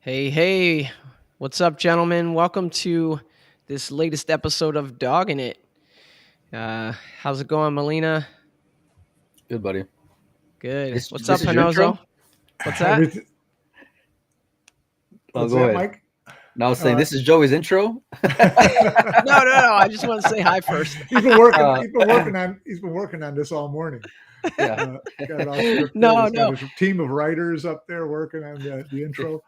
Hey, what's up, gentlemen? Welcome to this latest episode of Dogging It. How's it going, Melina? Good, buddy. Good. This What's this up, is your Panozo? intro? What's that? Everything. Oh, What's go that, ahead. Mike? Now I was saying Uh, this is Joey's intro. No. I just want to say hi first. he's been working. Uh, He's been working on. He's been working on this all morning. yeah. Got it all scripted. No, He's got no. his team of writers up there working on the intro.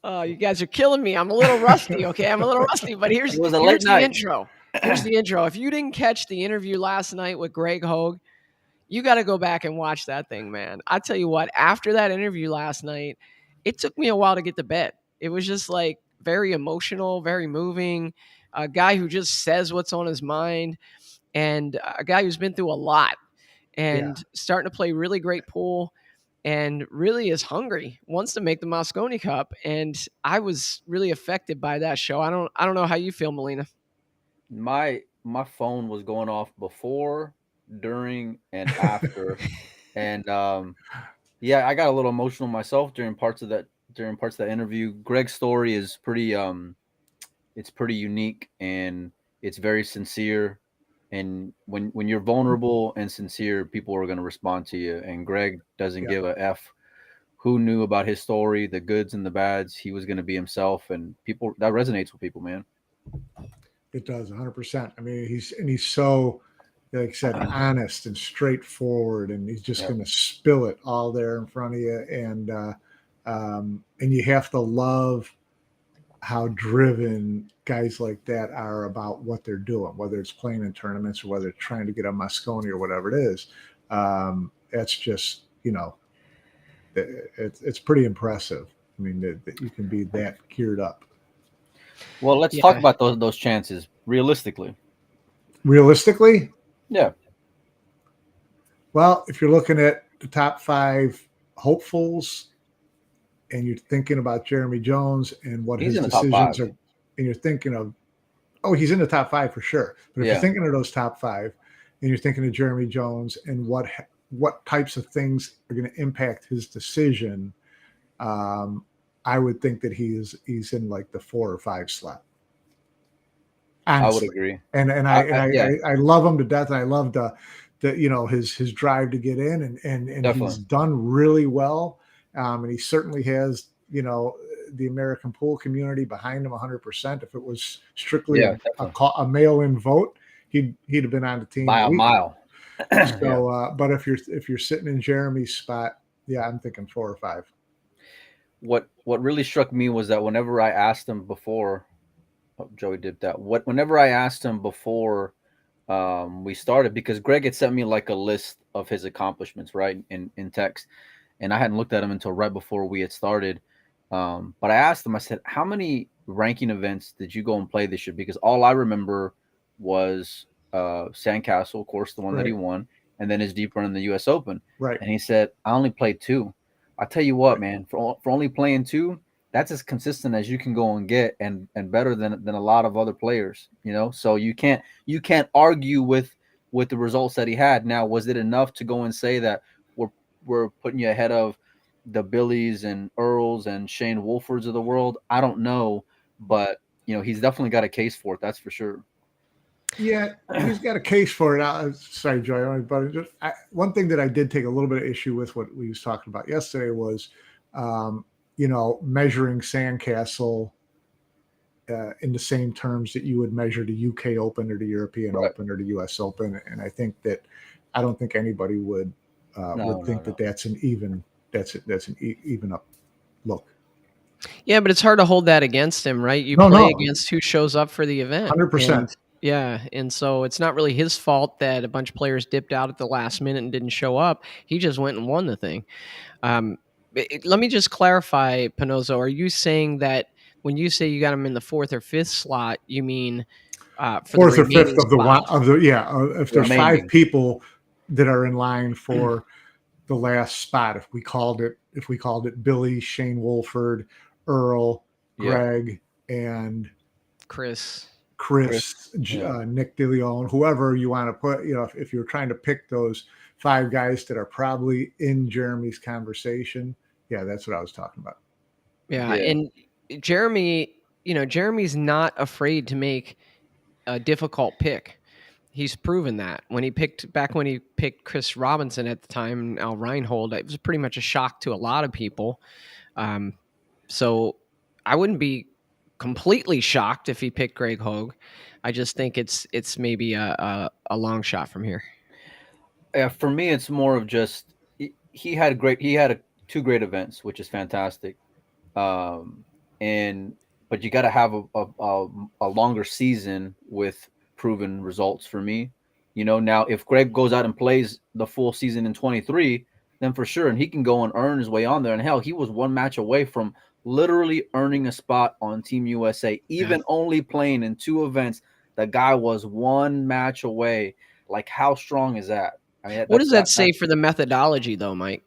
You guys are killing me. I'm a little rusty. Okay, I'm a little rusty. But here's It was a here's late the night. intro. Here's the intro. If you didn't catch the interview last night with Greg Hogue, you got to go back and watch that thing, man. I tell you what. After that interview last night, it took me a while to get to bed. It was just like very emotional, very moving. A guy who just says what's on his mind, and a guy who's been through a lot Yeah, and starting to play really great pool and really is hungry, wants to make the Mosconi Cup. And I was really affected by that show. I don't know how you feel, Melina. My phone was going off before, during, and after, and yeah, I got a little emotional myself during parts of that interview. Greg's story is it's pretty unique and it's very sincere. And when you're vulnerable and sincere, people are going to respond to you. And Greg doesn't yeah, give a f who knew about his story, the goods and the bads. He was going to be himself, and people that resonates with people, man. it does 100%. I mean, he's so, like I said, honest and straightforward, and he's just Yeah, going to spill it all there in front of you. And you have to love how driven guys like that are about what they're doing, whether it's playing in tournaments or whether it's trying to get a Mosconi or whatever it is. That's just, it's pretty impressive. I mean, that you can be that geared up. well, let's talk Yeah. about those chances realistically. Realistically, Yeah, well, if you're looking at the top five hopefuls and you're thinking about Jeremy Jones and what he's his in the top five. decisions are, and you're thinking of, oh, he's in the top five for sure. But if you're Yeah, thinking of those top five and you're thinking of Jeremy Jones and what types of things are going to impact his decision, I would think that he's in like the 4 or 5 slot. I would Honestly, agree. and I and I I, yeah, I, I love him to death, and I love the his drive to get in, and he's definitely. done really well, and he certainly has the American pool community behind him 100%. If it was strictly Yeah, a definitely. mail-in vote, he'd have been on the team By a a week ago. mile. Yeah. So, but if you're sitting in Jeremy's spot, yeah, I'm thinking 4 or 5. What really struck me was that whenever I asked him before, oh, Joey did that. Whenever I asked him before we started, because Greg had sent me like a list of his accomplishments, right, in text, and I hadn't looked at them until right before we had started. But I asked him, I said, how many ranking events did you go and play this year? Because all I remember was Sandcastle, of course, the one that he Right, won, and then his deep run in the U.S. Open. right, And he said, I only played two. I tell you what, right. man, for only playing two, that's as consistent as you can go and get, and better than a lot of other players. So you can't argue with the results that he had. Now, was it enough to go and say that we're putting you ahead of the Billies and Earls and Shane Wolfords of the world? I don't know, but he's definitely got a case for it. That's for sure. Yeah, he's got a case for it. Sorry, Joy, but one thing that I did take a little bit of issue with what we was talking about yesterday was, measuring Sandcastle in the same terms that you would measure the UK Open or the European Right. Open or the US Open, and I don't think anybody would No, no, think that no. that's an even up look. Yeah, but it's hard to hold that against him, right? You No, play no, against who shows up for the event. 100%. And yeah, and so it's not really his fault that a bunch of players dipped out at the last minute and didn't show up. He just went and won the thing. Um, Let me just clarify, Panozo. Are you saying that when you say you got him in the fourth or fifth slot, you mean for the Fourth or fifth remaining of the one spots? of the yeah. If there's five Remaining. people that are in line for the last spot, if we called it Billy, Shane Wolford, Earl, Yeah, Greg, and Chris. Chris. Chris, Yeah, Nick DeLeon, whoever you want to put, if you're trying to pick those 5 guys that are probably in Jeremy's conversation, yeah, that's what I was talking about. Yeah, yeah. and Jeremy, Jeremy's not afraid to make a difficult pick. He's proven that when he picked Chris Robinson at the time, Al Reinhold, it was pretty much a shock to a lot of people. So I wouldn't be completely shocked if he picked Greg Hogue. I just think it's maybe a long shot from here. Yeah, for me, it's more of just he had two great events, which is fantastic. Um, and but you got to have a longer season with proven results for me. Now if Greg goes out and plays the full season in 23, then for sure, and he can go and earn his way on there. And hell, he was one match away from literally earning a spot on Team USA, even only playing in two events. The guy was one match away. Like, how strong is that? I mean, what does that say for the methodology, though, Mike?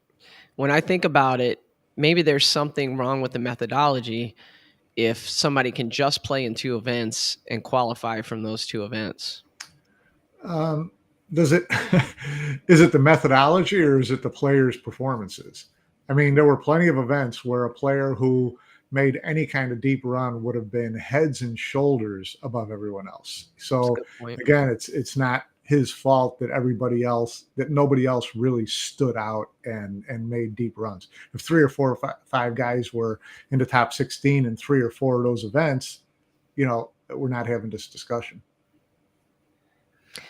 When I think about it, maybe there's something wrong with the methodology if somebody can just play in two events and qualify from those two events. Is it the methodology or is it the players' performances? I mean, there were plenty of events where a player who made any kind of deep run would have been heads and shoulders above everyone else. So again, it's not his fault that nobody else really stood out and made deep runs. If 3 or 4 or 5 guys were in the top 16 in 3 or 4 of those events, we're not having this discussion.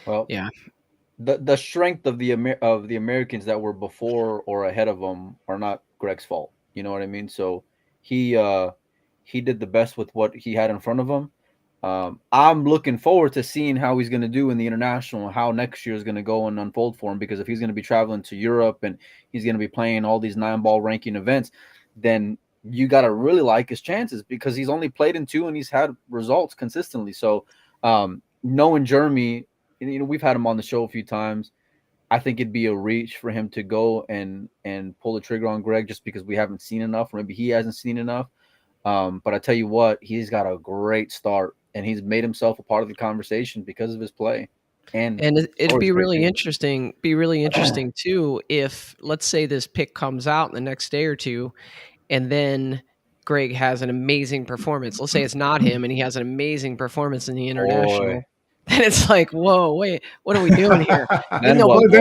Well, yeah. The strength of the Americans that were before or ahead of them are not Greg's fault. You know what I mean? So he did the best with what he had in front of him. I'm looking forward to seeing how he's going to do in the international, how next year is going to go and unfold for him. Because if he's going to be traveling to Europe and he's going to be playing all these 9-ball ranking events, then you got to really like his chances because he's only played in 2 and he's had results consistently. So knowing Jeremy, we've had him on the show a few times. I think it'd be a reach for him to go and pull the trigger on Greg just because we haven't seen enough, or maybe he hasn't seen enough. But I tell you what, he's got a great start, and he's made himself a part of the conversation because of his play. And it'd be really interesting. Be really interesting too if, let's say, this pick comes out in the next day or two, and then Greg has an amazing performance. Let's say it's not him, and he has an amazing performance in the international. Boy. Then it's like, whoa, wait, what are we doing here? then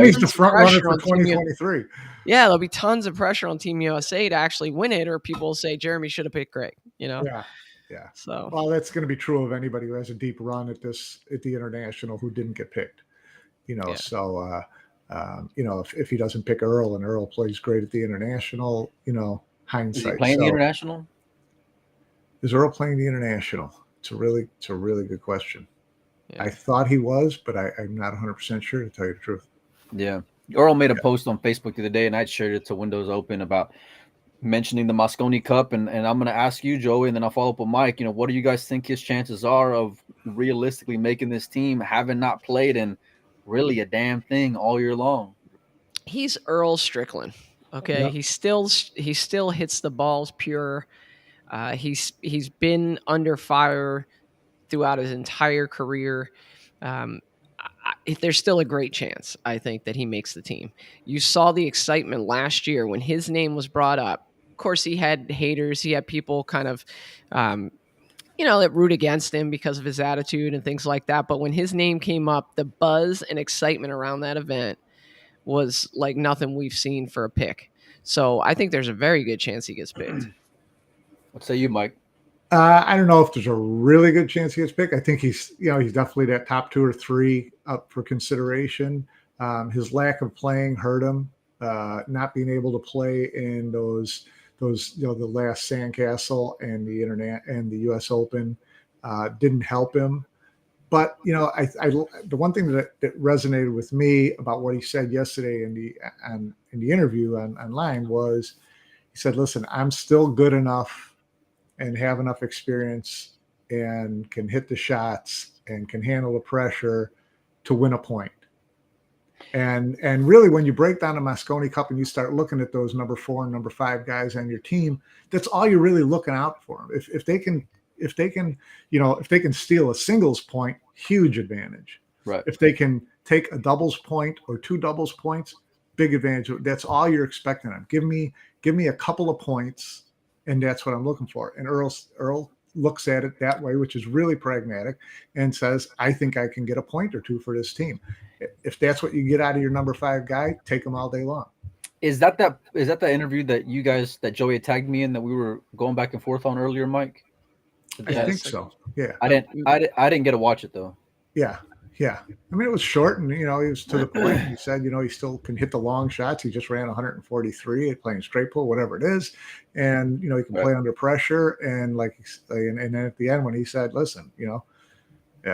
he's the front runner for 2023. Yeah, there'll be tons of pressure on Team USA to actually win it, or people will say Jeremy should have picked Greg. Yeah. So, well, that's going to be true of anybody who has a deep run at the international who didn't get picked. So if he doesn't pick Earl and Earl plays great at the international, hindsight. Is he playing the international? Is Earl playing the international? It's a really good question. Yeah. I thought he was, but I'm not 100% sure, to tell you the truth. Yeah. Earl made a post on Facebook the other day, and I shared it to Windows Open about mentioning the Mosconi Cup. And I'm going to ask you, Joey, and then I'll follow up with Mike. What do you guys think his chances are of realistically making this team, having not played in really a damn thing all year long? He's Earl Strickland. Okay. Yep. He still hits the balls pure. He's been under fire throughout his entire career. There's still a great chance, I think, that he makes the team. You saw the excitement last year when his name was brought up. Of course, he had haters. He had people kind of, that root against him because of his attitude and things like that. But when his name came up, the buzz and excitement around that event was like nothing we've seen for a pick. So I think there's a very good chance he gets picked. What say you, Mike? I don't know if there's a really good chance he gets picked. I think he's definitely that top 2 or 3 up for consideration. His lack of playing hurt him. Not being able to play in those the last Sandcastle and the Internet and the U.S. Open didn't help him. But the one thing that resonated with me about what he said yesterday in the interview online was he said, "Listen, I'm still good enough and have enough experience and can hit the shots and can handle the pressure to win a point." And really, when you break down the Mosconi Cup and you start looking at those number 4 and number 5 guys on your team, that's all you're really looking out for. If they can steal a singles point, huge advantage. Right. If they can take a doubles point or 2 doubles points, big advantage. That's all you're expecting them. Give me a couple of points and that's what I'm looking for. And Earl looks at it that way, which is really pragmatic, and says, I think I can get a point or two for this team. If that's what you get out of your number 5 guy, take him all day long. Is that the interview that Joey tagged me in that we were going back and forth on earlier, Mike? I think so. Yeah. I didn't get to watch it though. Yeah. Yeah. I mean, it was short, and he was to the point. He said, he still can hit the long shots. He just ran 143 playing straight pull, whatever it is, and he can play under pressure. And and then at the end when he said, "Listen,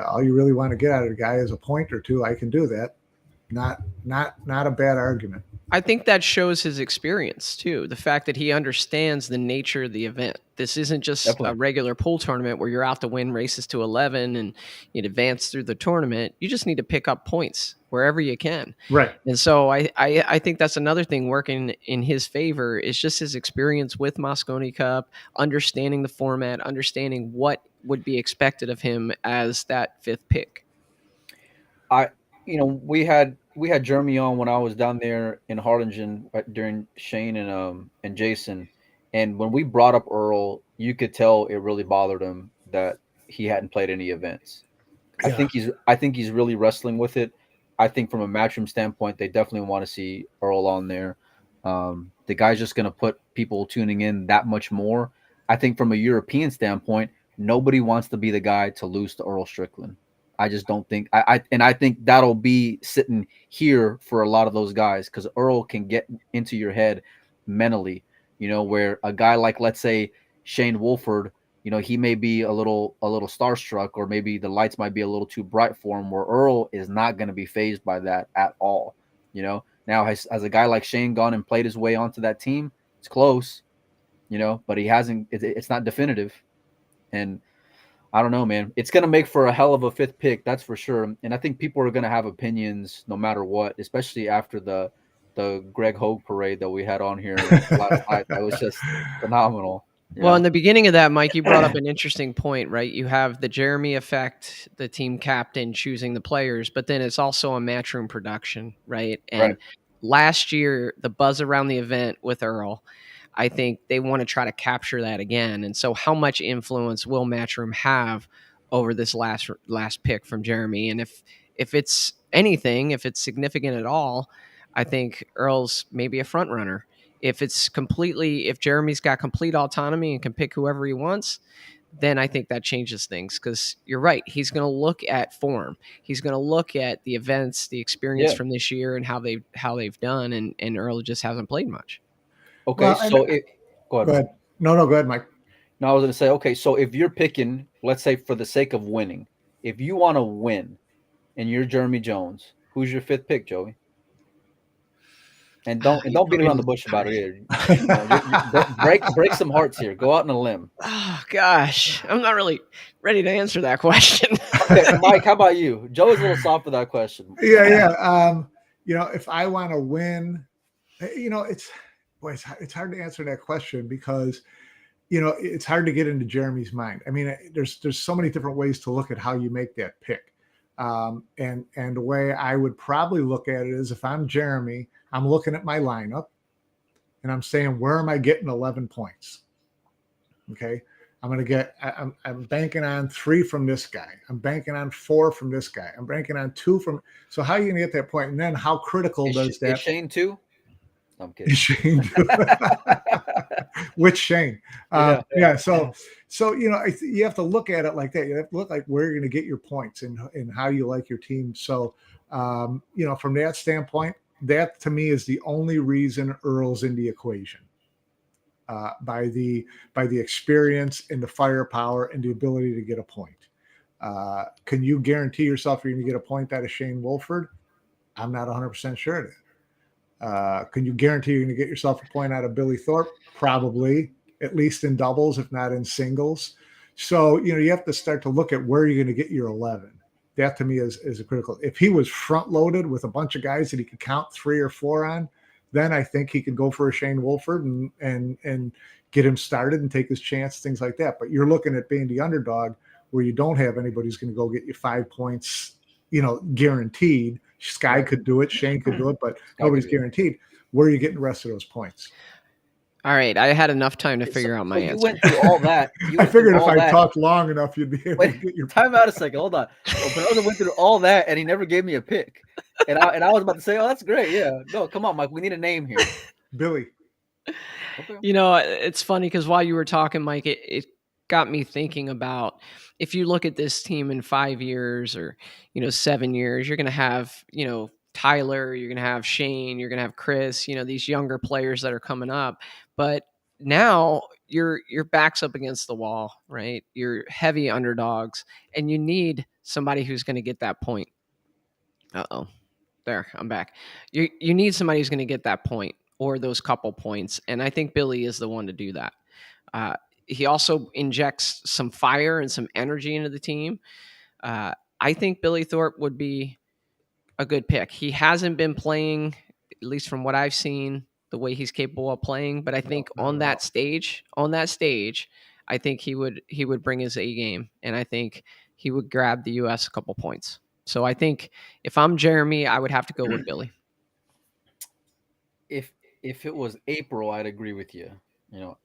all you really want to get out of the guy is a point or two. I can do that." Not a bad argument. I think that shows his experience too. The fact that he understands the nature of the event. This isn't just a regular pool tournament where you're out to win races to 11 and you advance through the tournament. You just need to pick up points wherever you can. Right. And so I think that's another thing working in his favor is just his experience with Mosconi Cup, understanding the format, understanding what would be expected of him as that 5th pick. We had Jeremy on when I was down there in Harlingen during Shane and Jason, and when we brought up Earl, you could tell it really bothered him that he hadn't played any events. Yeah. I think he's really wrestling with it. I think from a matchroom standpoint, they definitely want to see Earl on there. The guy's just going to put people tuning in that much more. I think from a European standpoint, nobody wants to be the guy to lose to Earl Strickland. I just don't think I think that'll be sitting here for a lot of those guys because Earl can get into your head mentally, where a guy like, let's say, Shane Wolford, he may be a little starstruck, or maybe the lights might be a little too bright for him, where Earl is not going to be fazed by that at all. Now has a guy like Shane gone and played his way onto that team? It's close, but he hasn't. It's not definitive, and I don't know, man. It's going to make for a hell of a 5th pick, that's for sure. And I think people are going to have opinions no matter what, especially after the Greg Hogue parade that we had on here last night. That was just phenomenal. Well, in the beginning of that, Mike, you brought up an interesting point, right? You have the Jeremy effect, the team captain choosing the players, but then it's also a matchroom production, right? And last year, the buzz around the event with Earl, I think they want to try to capture that again. And so how much influence will Matchroom have over this last pick from Jeremy? And if it's anything, if it's significant at all, I think Earl's maybe a front runner. If Jeremy's got complete autonomy and can pick whoever he wants, then I think that changes things because you're right. He's going to look at form. He's going to look at the events, the experience from this year and how they've done. And Earl just hasn't played much. Okay, go ahead. Go ahead. No, go ahead, Mike. No, I was going to say, okay, so if you're picking, let's say for the sake of winning, if you want to win and you're Jeremy Jones, who's your 5th pick, Joey? And don't beat around the bush about it either. Break some hearts here. Go out on a limb. Oh, gosh. I'm not really ready to answer that question. Okay, Mike, how about you? Joey's a little soft for that question. Yeah. If I want to win, it's hard to answer that question because, it's hard to get into Jeremy's mind. I mean, there's so many different ways to look at how you make that pick. And the way I would probably look at it is if I'm Jeremy, I'm looking at my lineup and I'm saying, where am I getting 11 points? Okay. I'm banking on 3 from this guy. I'm banking on 4 from this guy. I'm banking on 2 from, so how are you going to get that point? And then how critical does that? Is Shane 2? I'm kidding. Shane. Which Shane? Yeah. So you have to look at it like that. You have to look like where you're going to get your points and how you like your team. So, from that standpoint, that to me is the only reason Earl's in the equation. By the experience and the firepower and the ability to get a point. Can you guarantee yourself you're going to get a point out of Shane Wolford? I'm not 100% sure of that. Can you guarantee you're going to get yourself a point out of Billy Thorpe? Probably, at least in doubles, if not in singles. So, you have to start to look at where you're going to get your 11. That to me is a critical. If he was front loaded with a bunch of guys that he could count 3 or 4 on, then I think he could go for a Shane Wolford and get him started and take his chance, things like that. But you're looking at being the underdog where you don't have anybody who's going to go get you 5 points, guaranteed. Sky could do it, Shane could do it, but nobody's guaranteed. Where are you getting the rest of those points? All right, I had enough time to figure out my answer. You went through all that. I figured if I talked long enough, you'd be able to get your time out a second. Hold on. So Penello went through all that, and he never gave me a pick. And I was about to say, oh, that's great. Yeah. No, come on, Mike. We need a name here. Billy. Okay. You know, it's funny because while you were talking, Mike, it got me thinking about if you look at this team in 5 years or, 7 years, you're going to have, Tyler, you're going to have Shane, you're going to have Chris, these younger players that are coming up. But now your back's up against the wall, right? You're heavy underdogs, and you need somebody who's going to get that point. Uh-oh. There, I'm back. You need somebody who's going to get that point or those couple points, and I think Billy is the one to do that. He also injects some fire and some energy into the team. I think Billy Thorpe would be a good pick. He hasn't been playing, at least from what I've seen, the way he's capable of playing. But I think on that stage, I think he would bring his A game, and I think he would grab the U.S. a couple points. So I think if I'm Jeremy, I would have to go with Billy. If it was April, I'd agree with you.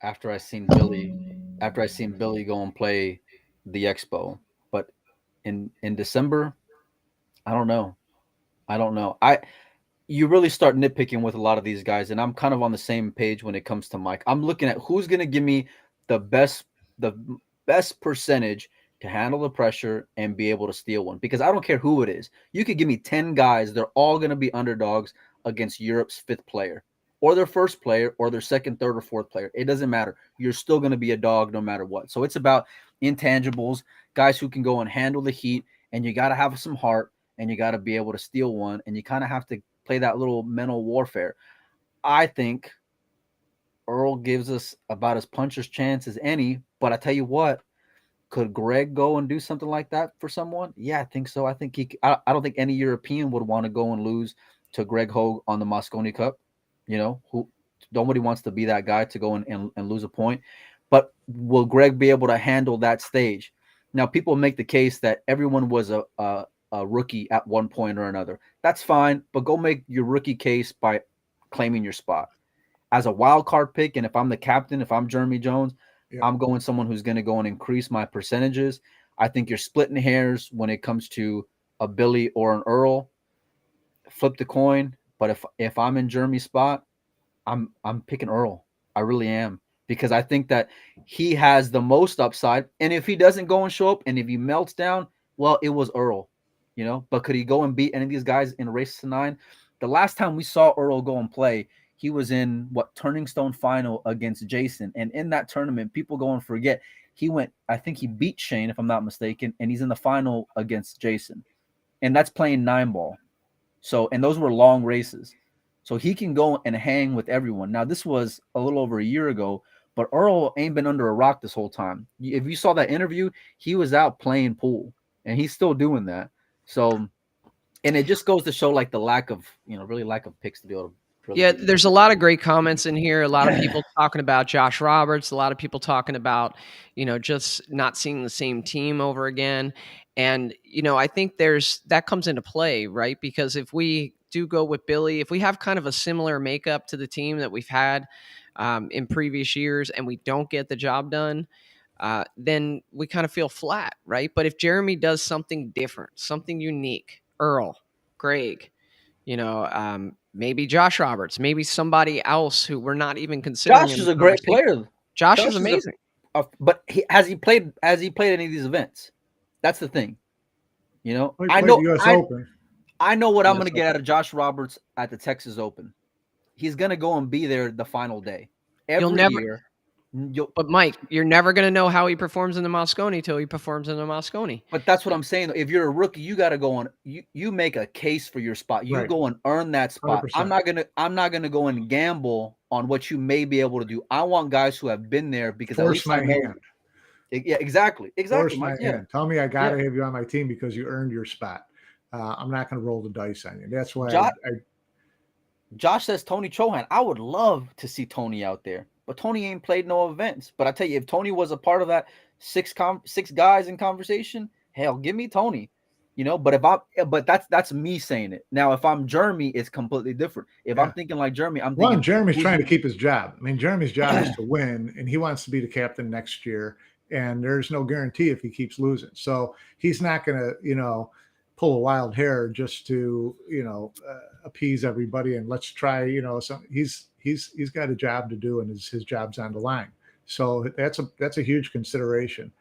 After I seen Billy go and play the Expo, but in December, I don't know. You really start nitpicking with a lot of these guys, and I'm kind of on the same page when it comes to Mike. I'm looking at who's going to give me the best percentage to handle the pressure and be able to steal one, because I don't care who it is. You could give me 10 guys. They're all going to be underdogs against Europe's fifth player or their first player or their second, third, or fourth player. It doesn't matter. You're still going to be a dog no matter what. So it's about intangibles, guys who can go and handle the heat, and you got to have some heart, and you got to be able to steal one, and you kind of have to play that little mental warfare. I think Earl gives us about as puncher's chance as any, but I tell you what, could Greg go and do something like that for someone? Yeah, I think so. I think I don't think any European would want to go and lose to Greg Hogue on the Mosconi Cup. Nobody wants to be that guy to go and lose a point. But will Greg be able to handle that stage? Now, people make the case that everyone was a rookie at one point or another. That's fine, but go make your rookie case by claiming your spot. As a wild card pick, and if I'm the captain, if I'm Jeremy Jones, I'm going someone who's going to go and increase my percentages. I think you're splitting hairs when it comes to a Billy or an Earl. Flip the coin, but if I'm in Jeremy's spot, I'm picking Earl. I really am, because I think that he has the most upside. And if he doesn't go and show up, and if he melts down, well, it was Earl, But could he go and beat any of these guys in a race to 9? The last time we saw Earl go and play, he was in Turning Stone final against Jason. And in that tournament, people go and forget, I think he beat Shane, if I'm not mistaken, and he's in the final against Jason. And that's playing 9-ball. So, and those were long races. So he can go and hang with everyone. Now, this was a little over a year ago, but Earl ain't been under a rock this whole time. If you saw that interview, he was out playing pool, and he's still doing that. So, and it just goes to show the lack of picks to be able to. There's a lot of great comments in here. A lot of people talking about Josh Roberts. A lot of people talking about, just not seeing the same team over again. And, I think that comes into play, right? Because if we do go with Billy, if we have kind of a similar makeup to the team that we've had in previous years, and we don't get the job done, then we kind of feel flat, right? But if Jeremy does something different, something unique, Earl, Greg, maybe Josh Roberts, maybe somebody else who we're not even considering. Josh is a great player. Josh is amazing. But has he played any of these events? That's the thing. I know what I'm going to get out of Josh Roberts at the Texas Open. He's going to go and be there the final day. Every year. But Mike, you're never going to know how he performs in the Mosconi till he performs in the Mosconi. But that's what I'm saying. If you're a rookie, you got to go on. You make a case for your spot. You go and earn that spot. 100%. I'm not gonna go and gamble on what you may be able to do. I want guys who have been there, because force at least my hand. Yeah, exactly. Force my hand. Tell me I got to have you on my team because you earned your spot. I'm not going to roll the dice on you. That's why Josh says Tony Chohan. I would love to see Tony out there. But Tony ain't played no events. But I tell you, if Tony was a part of that six guys in conversation, hell, give me Tony. But that's me saying it. Now, if I'm Jeremy, it's completely different. If I'm thinking like Jeremy, I'm thinking Jeremy's trying to keep his job. I mean, Jeremy's job is to win, and he wants to be the captain next year. And there's no guarantee if he keeps losing. So he's not going to, pull a wild hair just to, appease everybody. And let's try, he's got a job to do, and his job's on the line. So that's a huge consideration.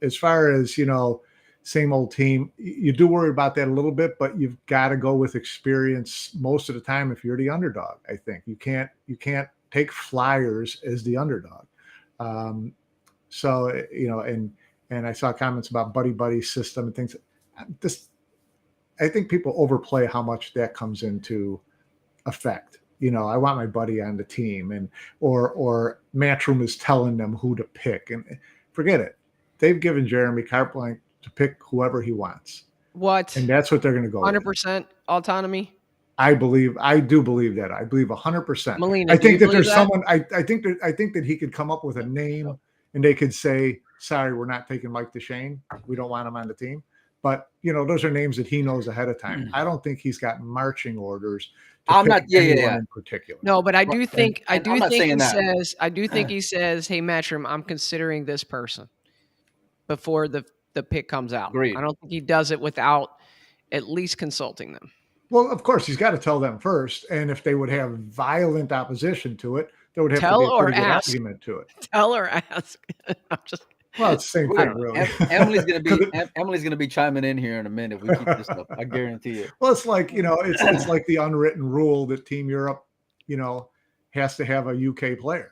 As far as, same old team, you do worry about that a little bit, but you've got to go with experience most of the time if you're the underdog. I think you can't take flyers as the underdog. So, and I saw comments about buddy system and things. I think people overplay how much that comes into effect. I want my buddy on the team, or Matchroom is telling them who to pick, and forget it. They've given Jeremy carte blanche to pick whoever he wants. And that's what they're going to go 100% autonomy. I do believe that. I believe 100%. Melina, I think that there's someone. I think that he could come up with a name, and they could say, "Sorry, we're not taking Mike DeShane. We don't want him on the team." But those are names that he knows ahead of time. I don't think he's got marching orders. I'm not. In particular. No, but I do think he says, "Hey, Matchroom, I'm considering this person," before the pick comes out. Agreed. I don't think he does it without at least consulting them. Well, of course, he's got to tell them first, and if they would have violent opposition to it, there would have to be a pretty good argument to it. Tell or ask. Well, it's the same thing, really. Emily's gonna be chiming in here in a minute if we keep this up. I guarantee you. Well, it's like it's like the unwritten rule that Team Europe, has to have a UK player.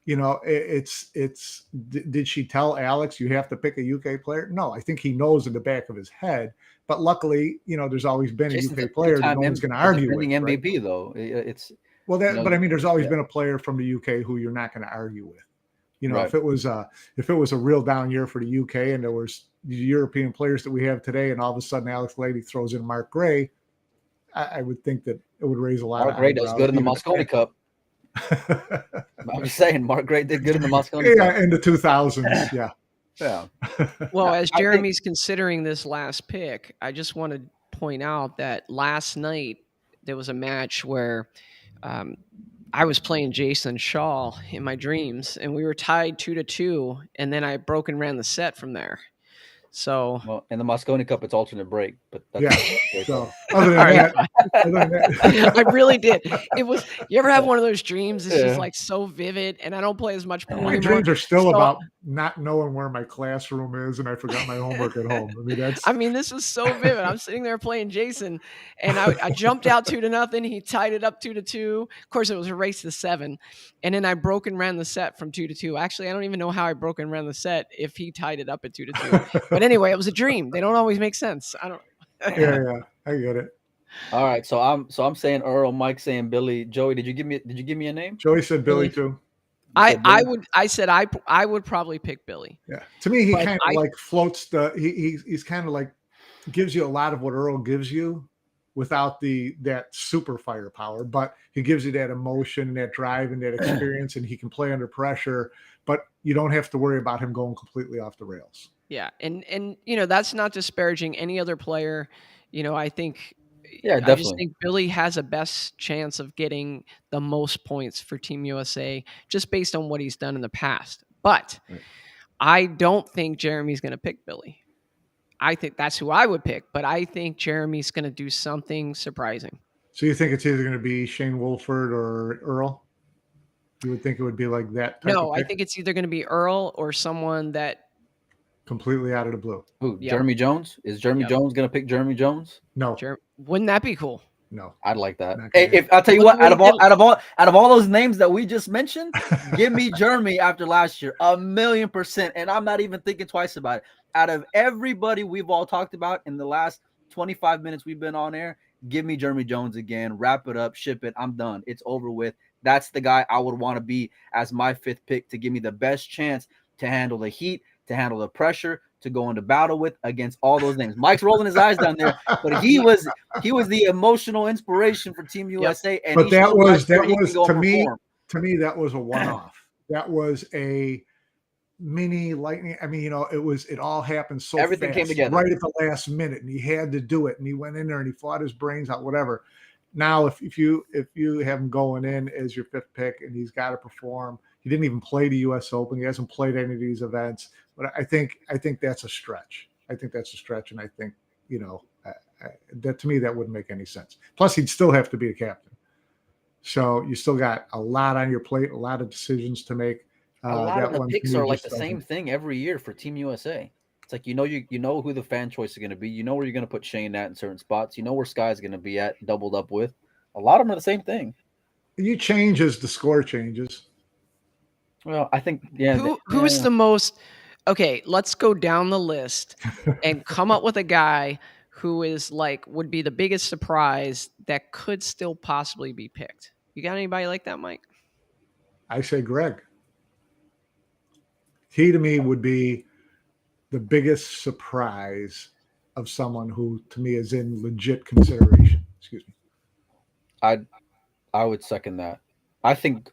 Did she tell Alex you have to pick a UK player? No, I think he knows in the back of his head. But luckily, there's always been a UK player that no one's going to argue with. MVP right? Though, it's but I mean, there's always been a player from the UK who you're not going to argue with. Right. If it was a real down year for the UK and there was the European players that we have today, and all of a sudden Alex Lady throws in Mark Gray, I would think that it would raise a lot. Mark Gray does good in the Mosconi Cup. I'm just saying, Mark Gray did good in the Mosconi Cup. Yeah, in the 2000s. Yeah. Yeah. Well, as Jeremy's considering this last pick, I just want to point out that last night there was a match where I was playing Jason Shaw in my dreams, and we were tied 2-2, and then I broke and ran the set from there. So, in the Mosconi Cup, it's alternate break, but that's so other than that, I really did. It was. You ever have one of those dreams? It's just like so vivid, and I don't play as much. My dreams are still about not knowing where my classroom is, and I forgot my homework at home. This is so vivid. I'm sitting there playing Jason, and I jumped out 2-0. He tied it up 2-2. Of course, it was a race to 7, and then I broke and ran the set from 2-2. Actually, I don't even know how I broke and ran the set if he tied it up at 2-2. But anyway, it was a dream. They don't always make sense. I don't. Yeah, I get it. All right, so I'm saying Earl, Mike saying Billy, Joey. Did you give me a name? Joey said Billy too. I said I would probably pick Billy. Yeah, to me, he kind of like floats he's kind of like gives you a lot of what Earl gives you without that super firepower, but he gives you that emotion and that drive and that experience, and he can play under pressure. But you don't have to worry about him going completely off the rails. Yeah, and that's not disparaging any other player. I think. Yeah, definitely. I just think Billy has a best chance of getting the most points for Team USA just based on what he's done in the past. But I don't think Jeremy's going to pick Billy. I think that's who I would pick, but I think Jeremy's going to do something surprising. So you think it's either going to be Shane Wolford or Earl? You would think it would be like that? No, I think it's either going to be Earl or someone that completely out of the blue. Who? Yep. Jeremy Jones? Is Jeremy Jones going to pick Jeremy Jones? No. Wouldn't that be cool? No, I'd like that. Hey, if I'll tell you what, out of all those names that we just mentioned, give me Jeremy after last year, 1,000,000%. And I'm not even thinking twice about it. Out of everybody we've all talked about in the last 25 minutes we've been on air, give me Jeremy Jones again. Wrap it up, ship it. I'm done. It's over with. That's the guy I would want to be as my 5th pick to give me the best chance to handle the heat, to handle the pressure, to go into battle with against all those names. Mike's rolling his eyes down there, but he was the emotional inspiration for Team USA. And but that was to me that was a one-off. That was mini lightning. I mean, it all happened so Everything came fast, together. right at the last minute, and he had to do it, and he went in there and he fought his brains out, whatever. Now, if you have him going in as your fifth pick and he's got to perform, he didn't even play the U.S. Open. He hasn't played any of these events, but I think that's a stretch. I think that's a stretch, and I think that to me that wouldn't make any sense. Plus, he'd still have to be a captain, so you still got a lot on your plate, a lot of decisions to make. A lot That of the one picks are like the doesn't. same thing every year for Team USA. It's like you know who the fan choice is going to be. You know where you're going to put Shane at in certain spots. You know where Sky's going to be at, doubled up with. A lot of them are the same thing. You change as the score changes. Well, I think Who's the most? Okay, let's go down the list and come up with a guy who is like would be the biggest surprise that could still possibly be picked. You got anybody like that, Mike? I say Greg. He to me would be the biggest surprise of someone who to me is in legit consideration. Excuse me. I would second that. I think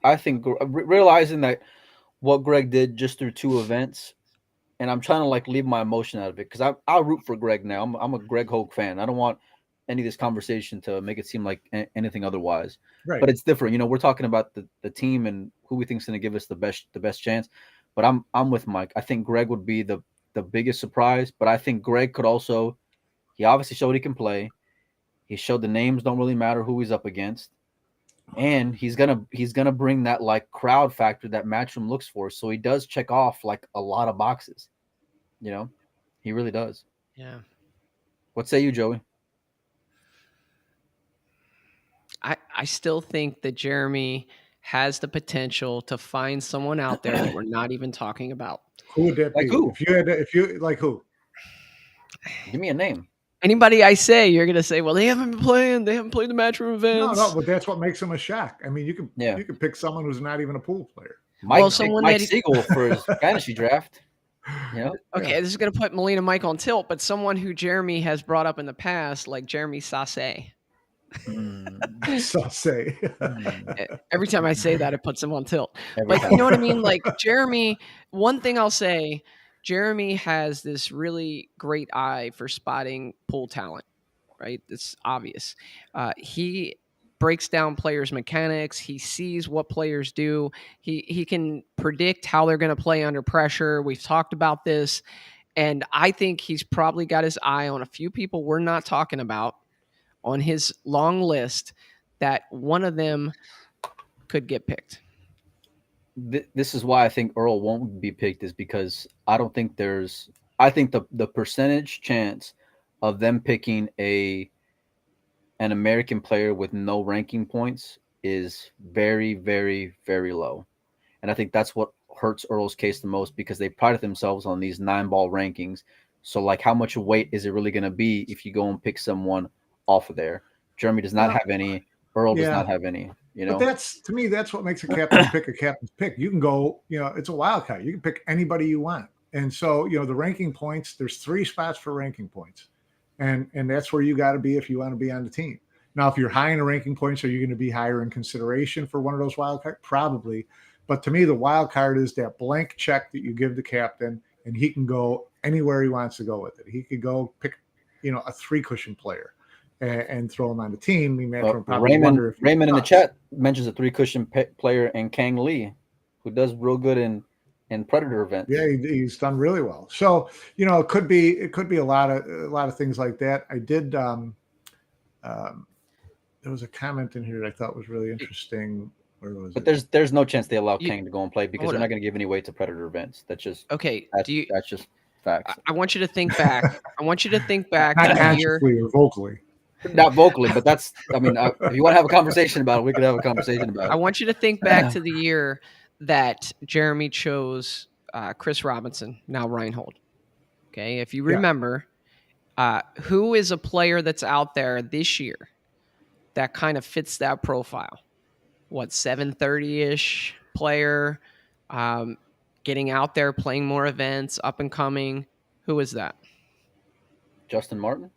realizing that what Greg did just through 2 events, and I'm trying to like leave my emotion out of it because I'll root for Greg now. I'm a Greg Hogue fan. I don't want any of this conversation to make it seem like anything otherwise. Right. But it's different. We're talking about the team and who we think is going to give us the best chance. But I'm with Mike. I think Greg would be the biggest surprise. But I think Greg could also. He obviously showed he can play. He showed the names don't really matter who he's up against. And he's gonna bring that like crowd factor that Matchroom looks for. So he does check off like a lot of boxes. He really does. Yeah. What say you, Joey? I still think that Jeremy has the potential to find someone out there that we're not even talking about. Who would that Like be? who? If you like who? Give me a name. Anybody I say, you're gonna say, well, they haven't been playing. They haven't played the Matchroom events. No, but that's what makes him a shock. I mean, you can pick someone who's not even a pool player. Mike Siegel for his fantasy draft. Okay, this is gonna put Melina Mike on tilt, but someone who Jeremy has brought up in the past, like Jeremy Sasse. Sasse. Every time I say that, it puts him on tilt. But you know what I mean? Like Jeremy, one thing I'll say, Jeremy has this really great eye for spotting pool talent, right? It's obvious. He breaks down players' mechanics. He sees what players do. He can predict how they're going to play under pressure. We've talked about this. And I think he's probably got his eye on a few people we're not talking about on his long list that one of them could get picked. This is why I think Earl won't be picked is because I don't think I think the percentage chance of them picking an American player with no ranking points is very, very, very low. And I think that's what hurts Earl's case the most because they prided themselves on these 9-ball rankings. So like how much weight is it really going to be if you go and pick someone off of there? Jeremy does not have any. Earl does not have any. But that's to me, that's what makes a captain's pick a captain's pick. You can go, it's a wild card. You can pick anybody you want. And so, the ranking points, there's 3 spots for ranking points. And that's where you got to be if you want to be on the team. Now, if you're high in the ranking points, are you going to be higher in consideration for one of those wild cards? Probably. But to me, the wild card is that blank check that you give the captain, and he can go anywhere he wants to go with it. He could go pick, a 3-cushion player and throw him on the team. Raymond in the chat mentions a 3-cushion player and Kang Lee, who does real good in Predator events. Yeah, he's done really well. So it could be a lot of things like that. I did. There was a comment in here that I thought was really interesting. Where was it? But there's no chance they allow Kang to go and play because they're not going to give any weight to Predator events. That's just okay. That's just facts. I want you to think back. Not consciously or vocally. Not vocally, but that's. I mean, if you want to have a conversation about it, we could have a conversation about it. I want you to think back to the year that Jeremy chose Chris Robinson, now Reinhold. Okay, if you remember, who is a player that's out there this year that kind of fits that profile? What, 730-ish player, getting out there, playing more events, up and coming. Who is that? Justin Martin.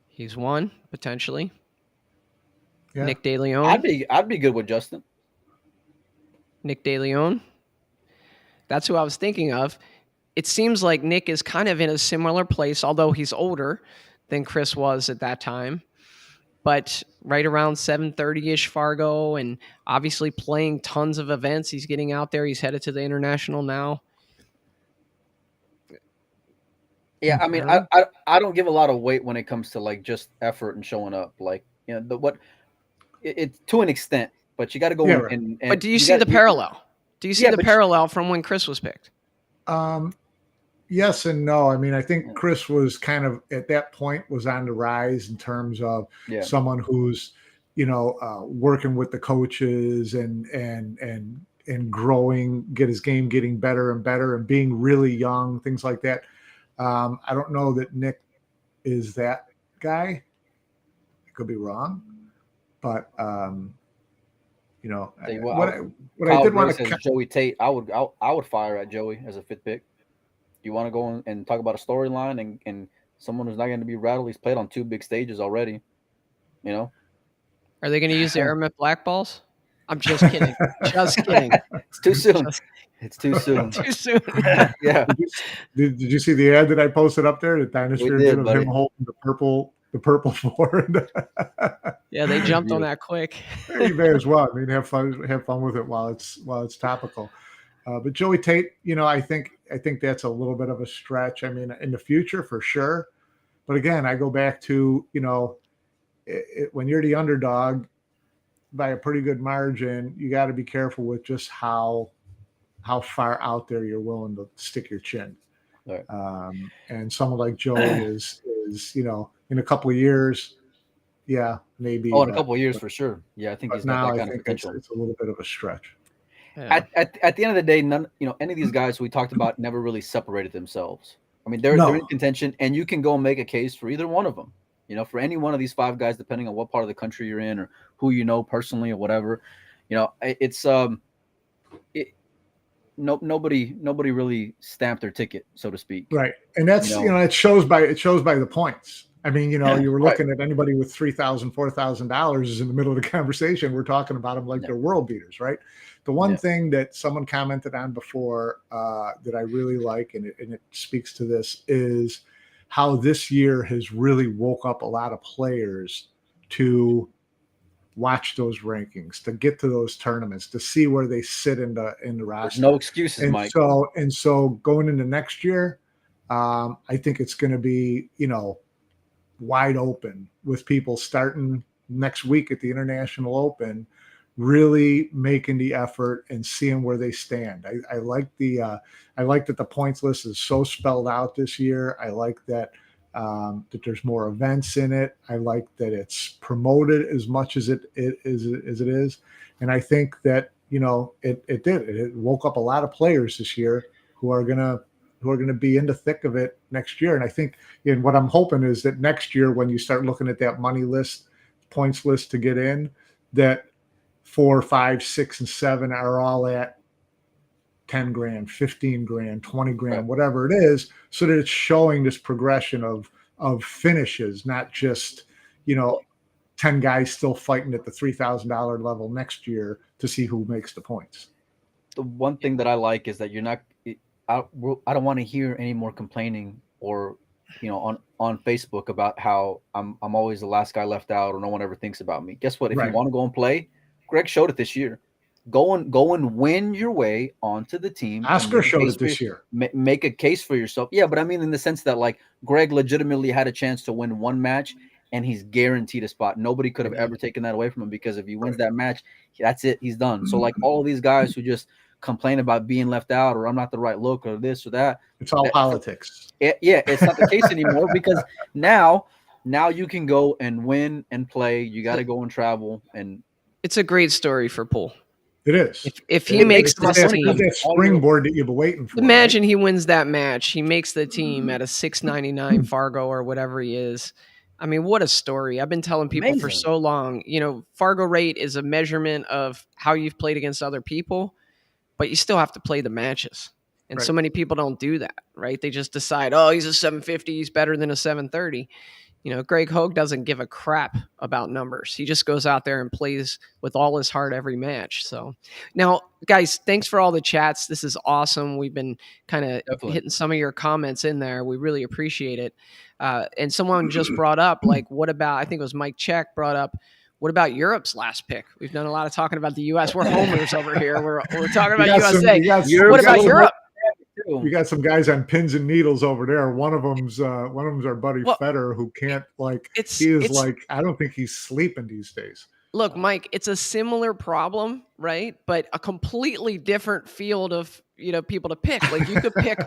He's one, potentially. Yeah. Nick DeLeon. I'd be good with Justin. Nick DeLeon. That's who I was thinking of. It seems like Nick is kind of in a similar place, although he's older than Chris was at that time. But right around 7:30-ish Fargo, and obviously playing tons of events. He's getting out there. He's headed to the International now. Yeah, I mean, I don't give a lot of weight when it comes to like just effort and showing up. Like, you know, it's to an extent, but you got to go Yeah, right. and But do you you see got the parallel? Do you see Yeah, the but parallel from when Chris was picked? Yes and no. I mean, I think Chris was kind of at that point was on the rise in terms of Yeah. someone who's, working with the coaches and growing, get his game getting better and better and being really young, things like that. I don't know that Nick is that guy. I could be wrong, but Tell you what I Kyle did Gray want says to Joey Tate. I would fire at Joey as a fifth pick. You want to go and talk about a storyline and someone who's not going to be rattled. He's played on 2 big stages already. You know, Are they going to use the Airmet black balls? I'm just kidding. Just kidding. it's too soon. It's too soon. Too soon. Yeah. Did you see the ad that I posted up there? The Dinosphere did of buddy. him holding the purple forward. Yeah, they jumped on that quick. You may as well. I mean, have fun with it while it's topical. But Joey Tate, I think that's a little bit of a stretch. I mean, in the future for sure. But again, I go back to when you're the underdog by a pretty good margin, you got to be careful with just how far out there you're willing to stick your chin. Right. And someone like Joey is in a couple of years, yeah, maybe. Oh, in a couple of years for sure. Yeah, I think he's got that kind of potential. It's a little bit of a stretch. Yeah. At the end of the day, any of these guys we talked about never really separated themselves. I mean, they're in contention, and you can go and make a case for either one of them. For any one of these 5 guys, depending on what part of the country you're in or who you know personally or whatever. It's nobody really stamped their ticket, so to speak. Right, and that's it shows by the points. I mean, you were looking at anybody with $3,000, $4,000 is in the middle of the conversation. We're talking about them like they're world beaters, right? The one thing that someone commented on before that I really like, and it speaks to this, is how this year has really woke up a lot of players to watch those rankings, to get to those tournaments, to see where they sit in the roster. There's no excuses, Mike. So going into next year, I think it's going to be wide open with people starting next week at the International Open, really making the effort and seeing where they stand. I like that the points list is so spelled out this year. I like that there's more events in it. I like that it's promoted as much as it is. And I think that, it woke up a lot of players this year who are going to be in the thick of it next year. And I think, and what I'm hoping is that next year, when you start looking at that money list, points list to get in, that 4, 5, 6, and 7 are all at 10 grand, 15 grand, 20 grand, whatever it is, so that it's showing this progression of finishes, not just, 10 guys still fighting at the $3,000 level next year to see who makes the points. The one thing that I like is that you're not, I don't want to hear any more complaining or, on Facebook about how I'm always the last guy left out or no one ever thinks about me. Guess what? If you want to go and play, Greg showed it this year. Go and win your way onto the team. Oscar showed it this year. Make a case for yourself. Yeah, but I mean in the sense that like Greg legitimately had a chance to win one match and he's guaranteed a spot. Nobody could have ever taken that away from him because if he wins that match, that's it. He's done. So like all of these guys who just complain about being left out or I'm not the right look or this or that. It's all politics. It's not the case anymore because now you can go and win and play. You got to go and travel and it's a great story for Poole. It is. If he makes the team, that springboard that you've been waiting for. Imagine he wins that match. He makes the team at a 699 Fargo or whatever he is. I mean, what a story. I've been telling people for so long, Fargo rate is a measurement of how you've played against other people, but you still have to play the matches. And so many people don't do that, right? They just decide, oh, he's a 750, he's better than a 730. Greg Hogue doesn't give a crap about numbers. He just goes out there and plays with all his heart every match. So now, guys, thanks for all the chats. This is awesome. We've been kind of hitting some of your comments in there. We really appreciate it. And someone just brought up, like, what about, I think it was Mike Check brought up, what about Europe's last pick? We've done a lot of talking about the U.S. We're homers over here. We're talking about USA. What about Europe? We got some guys on pins and needles over there. One of them's our buddy Federer, who can't, like, I don't think he's sleeping these days. Look, Mike, it's a similar problem, right? But a completely different field of people to pick. Like, you could pick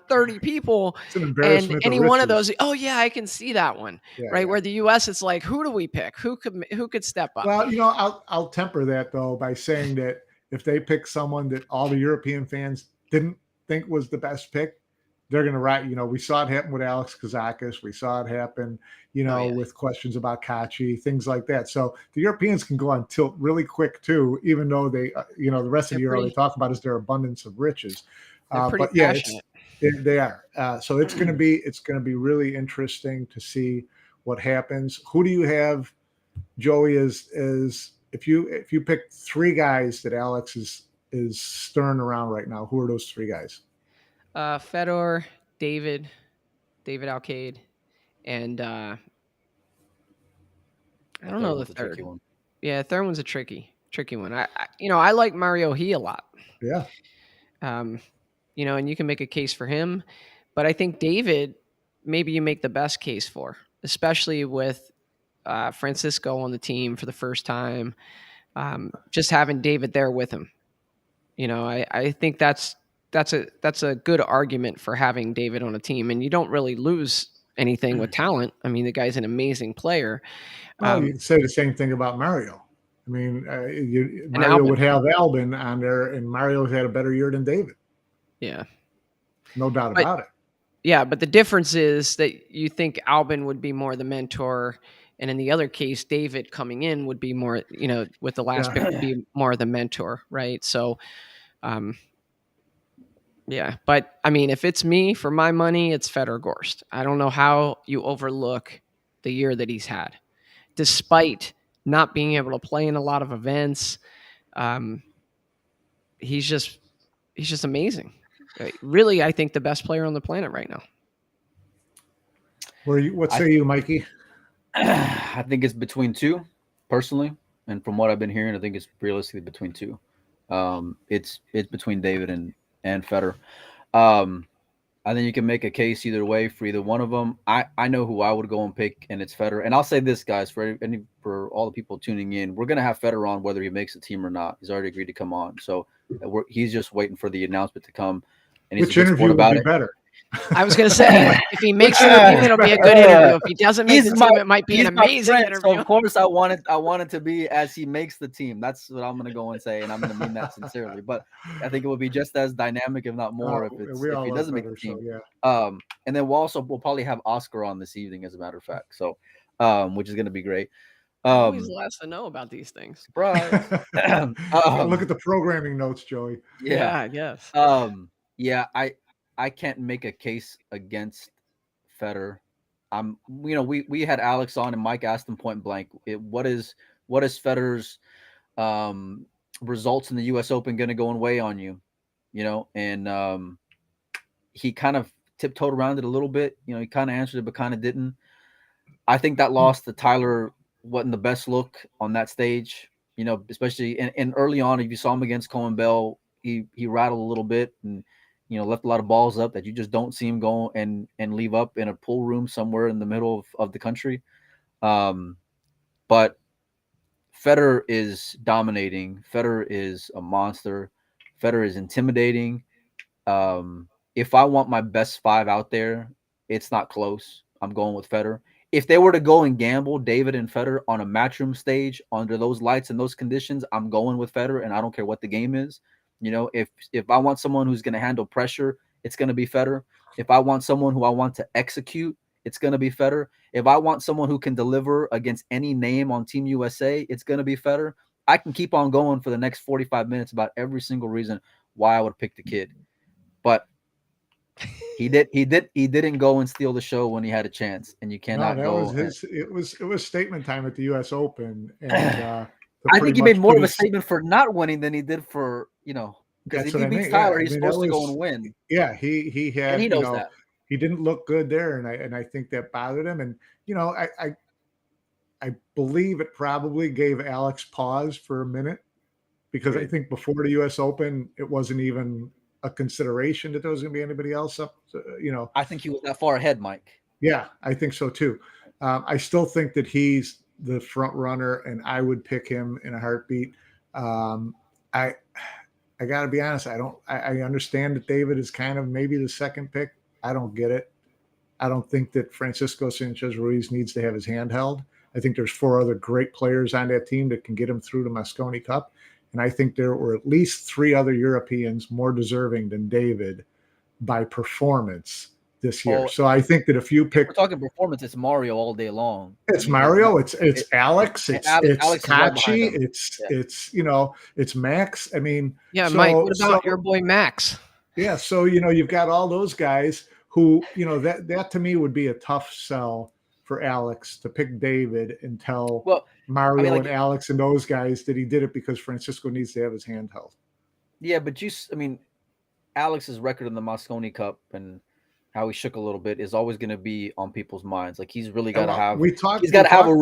30 people, and any one of those. Oh yeah, I can see that one, right? Yeah. Where the U.S., it's like, who do we pick? Who could step up? Well, I'll temper that though by saying that if they pick someone that all the European fans didn't think was the best pick, they're going to write. We saw it happen with Alex Kazakis. We saw it happen, with questions about Kachi, things like that. So the Europeans can go on tilt really quick too, even though they, the rest of the year all they talk about is their abundance of riches. But yeah, they are. So it's going to be really interesting to see what happens. Who do you have, Joey? Is if you pick three guys that Alex is stirring around right now, who are those three guys? Fedor, David Alcade, and I don't know the third one. Yeah, the third one's a tricky one. I like Mario He a lot. Yeah. And you can make a case for him, but I think David, maybe you make the best case for, especially with Francisco on the team for the first time. Just having David there with him, I think that's a good argument for having David on a team, and you don't really lose anything with talent. I mean, the guy's an amazing player. Well, you can say the same thing about Mario. I mean, Mario would have Albin on there, and Mario's had a better year than David. Yeah, no doubt about it. Yeah, but the difference is that you think Albin would be more the mentor, and in the other case, David coming in would be more, with the last pick would be more the mentor, right? So, yeah, but I mean, if it's me, for my money, it's Fedor Gorst. I don't know how you overlook the year that he's had, despite not being able to play in a lot of events. He's just amazing. Really, I think the best player on the planet right now. What say you, Mikey? I think it's between two, personally, and from what I've been hearing, I think it's realistically between two. It's between David and Federer. I think you can make a case either way for either one of them. I know who I would go and pick, and it's Federer. And I'll say this, guys, for all the people tuning in, we're gonna have Federer on whether he makes the team or not. He's already agreed to come on, so he's just waiting for the announcement to come. And which interview would be better? I was going to say, if he makes the team, it'll be a good interview. If he doesn't make the team, it might be an amazing interview. So of course, I want it to be as he makes the team. That's what I'm going to go and say, and I'm going to mean that sincerely. But I think it would be just as dynamic, if not more, if he doesn't make the team. So, yeah. And then we'll probably have Oscar on this evening, as a matter of fact. So, which is going to be great. Always the last to know about these things. Surprise! Look at the programming notes, Joey. Yeah. Yes. Yeah. I can't make a case against Federer. We had Alex on, and Mike asked him point blank, what is Federer's results in the U.S. Open going to go and weigh on you? And he kind of tiptoed around it a little bit. He kind of answered it, but kind of didn't. I think that loss to Tyler wasn't the best look on that stage. Especially and early on, if you saw him against Cohen Bell, he rattled a little bit and left a lot of balls up that you just don't see him go and leave up in a pool room somewhere in the middle of the country. But Federer is dominating. Federer is a monster. Federer is intimidating. If I want my best five out there, it's not close. I'm going with Federer. If they were to go and gamble David and Federer on a matchroom stage under those lights and those conditions, I'm going with Federer, and I don't care what the game is. If I want someone who's going to handle pressure, it's going to be Federer. If I want someone who I want to execute, it's going to be Federer. If I want someone who can deliver against any name on Team USA, it's going to be Federer. I can keep on going for the next 45 minutes about every single reason why I would pick the kid. But He didn't go and steal the show when he had a chance, and you No, cannot that go. was his. It was statement time at the U.S. Open, and to I pretty think he made much more put of a his. statement for not winning than he did for because That's if what he I beats mean. Yeah, Tyler, I he's mean that supposed to go was. and win, Yeah, he and had he knows that. he didn't look good there, and I think that bothered him. And I believe it probably gave Alex pause for a minute because I Agreed. think before the U.S. Open, it wasn't even a consideration that there was going to be anybody else up. I think he was that far ahead, Mike. Yeah, I think so too. I still think that he's the front runner, and I would pick him in a heartbeat. I I got to be honest. I understand that David is kind of maybe the second pick. I don't get it. I don't think that Francisco Sanchez Ruiz needs to have his hand held. I think there's 4 other great players on that team that can get him through the Mosconi Cup. And I think there were at least 3 other Europeans more deserving than David by performance this year. So I think that if you pick, we're talking performance, it's Mario all day long. it's Mario, it's Alex, it's Alex is right behind Kachi, him. it's Max. I mean, Mike, what about your boy Max? Yeah, so you've got all those guys who that to me would be a tough sell for Alex to pick David and tell Mario and Alex and those guys that he did it because Francisco needs to have his hand held. Yeah, but Alex's record in the Mosconi Cup and how he shook a little bit is always going to be on people's minds. Like he's really got to have. He's got to have a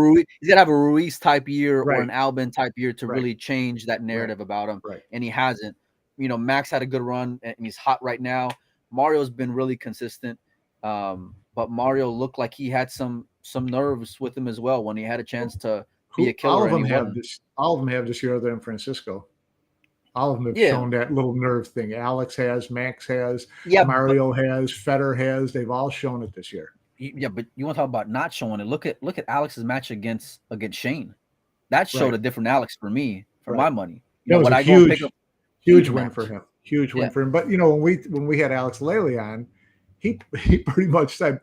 Ruiz type year or an Albin type year to really change that narrative about him, and he hasn't. Max had a good run and he's hot right now. Mario's been really consistent, but Mario looked like he had some nerves with him as well when he had a chance to be a killer. All of them have this year other than Francisco. All of them have shown that little nerve thing. Alex has, Max has, Mario has, Federer has. They've all shown it this year. Yeah, but you want to talk about not showing it? Look at Alex's match against Shane. That showed a different Alex for me, for my money. That was a huge win for him. Huge win for him. But when we had Alex Lely on, he pretty much said,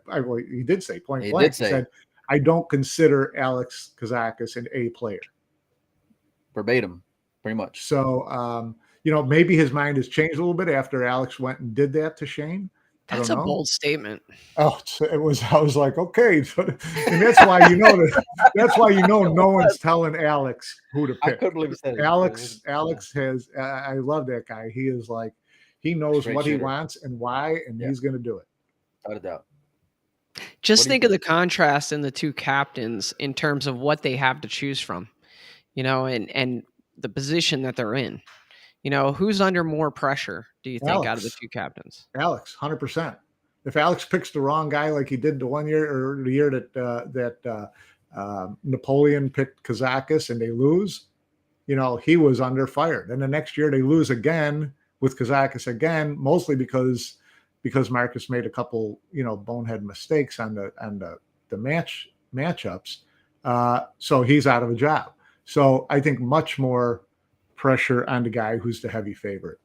he did say point blank. He said, "I don't consider Alex Kazakis an A player." Verbatim. Pretty much. So, maybe his mind has changed a little bit after Alex went and did that to Shane. That's a bold statement. Oh, it was. I was like, okay, and that's why that's why no one's telling Alex who to pick. I couldn't believe he said it. Alex has. I love that guy. He is like, he knows what he wants and why, and he's going to do it. Without a doubt. Just think of the contrast in the 2 captains in terms of what they have to choose from, and the position that they're in. Who's under more pressure, do you think, out of the 2 captains? Alex, 100%. If Alex picks the wrong guy like he did the one year or the year that Napoleon picked Kazakis and they lose, he was under fire. Then the next year they lose again with Kazakis again, mostly because Marcus made a couple, bonehead mistakes on the matchups. So he's out of a job. So I think much more pressure on the guy who's the heavy favorite.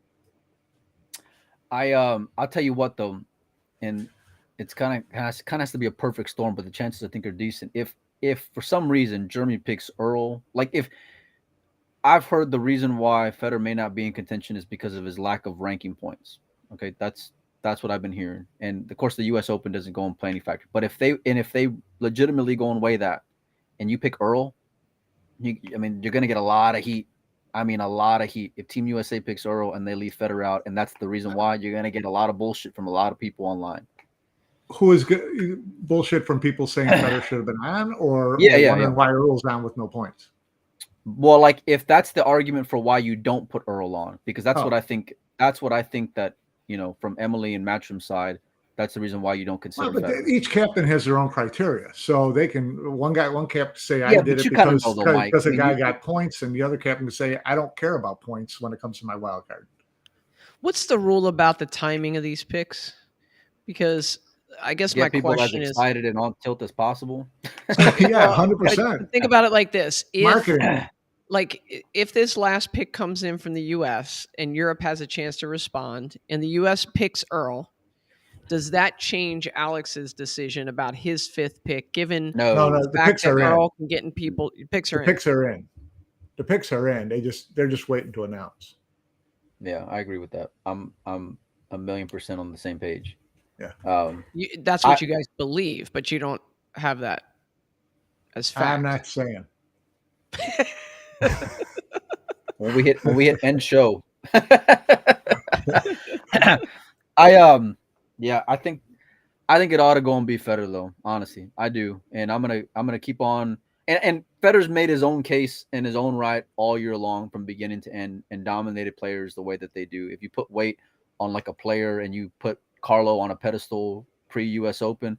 I'll tell you what though, and it's kind of has to be a perfect storm, but the chances I think are decent. If for some reason Germany picks Earl, like if I've heard the reason why Federer may not be in contention is because of his lack of ranking points. Okay, that's what I've been hearing, and of course the U.S. Open doesn't go and play any factor. But if they legitimately go and weigh that, and you pick Earl. You're going to get a lot of heat. A lot of heat. If Team USA picks Earl and they leave Federer out, and that's the reason why, you're going to get a lot of bullshit from a lot of people online. Who is bullshit from people saying Federer should have been on, or wondering why Earl's on with no points? Well, like if that's the argument for why you don't put Earl on, because that's what I think. That's what I think that from Emily and Matchroom's side. That's the reason why you don't consider. But each captain has their own criteria, so they can one captain say I did it because a guy got points, and the other captain can say I don't care about points when it comes to my wild card. What's the rule about the timing of these picks? Because I guess my question is, as excited and on tilt as possible. Yeah, 100%. Think about it like this: marketing. If this last pick comes in from the U.S. and Europe has a chance to respond, and the U.S. picks Earl. Does that change Alex's decision about his 5th pick? Given the picks are Earl in. Getting people, picks are in. The picks are in. They're just waiting to announce. Yeah, I agree with that. I'm 1,000,000% on the same page. That's what you guys believe, but you don't have that as fact. I'm not saying. when we hit end show, I think it ought to go and be Federer though. Honestly, I do, and I'm gonna keep on. And Federer's made his own case in his own right all year long from beginning to end and dominated players the way that they do. If you put weight on like a player and you put Carlo on a pedestal pre-US Open,